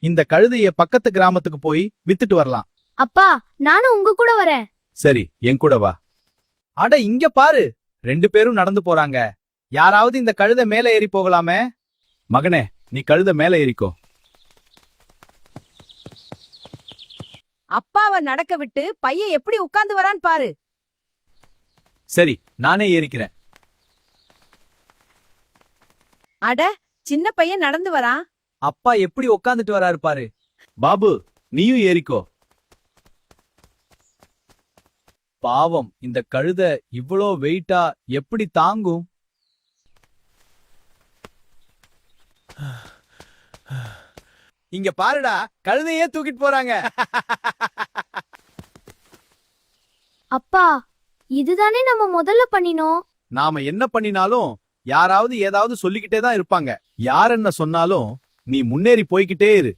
இந்த கழுதைய பக்கத்து கிராமத்துக்கு போய் வித்துட்டு வரலாம். அப்பா, நானும் உங்க கூட வரேன். சரி, என் கூட வா. அட இங்க பாரு, 2 பேரும் நடந்து போறாங்க. யாராவது இந்த கழுதை மேல ஏறி போகலாமே? மகனே, நீ கழுதை மேல ஏறிக்கோ. அப்பாவை நடக்க விட்டு பையன் எப்படி உட்கார்ந்து வரான் பாரு. சரி, நானே ஏறிக்கிறேன். அட, சின்ன பையன் நடந்து வரான். அப்பா எப்படி உட்காந்துட்டு வராரு பாரு. பாபு, நீயும் ஏறிக்கோ. பாவம், இந்த கழுதை இவ்வளோ வெயிட்டா எப்படி தாங்கும்? இங்க பாருடா, கழுதையே தூக்கிட்டு போறாங்க. அப்பா, இதுதானே நம்ம முதல்ல பண்ணினோம். நாம என்ன பண்ணினாலும் யாராவது ஏதாவது சொல்லிக்கிட்டே தான் இருப்பாங்க. யார் என்ன சொன்னாலும் நீ முன்னேறி போய்கிட்டே இரு.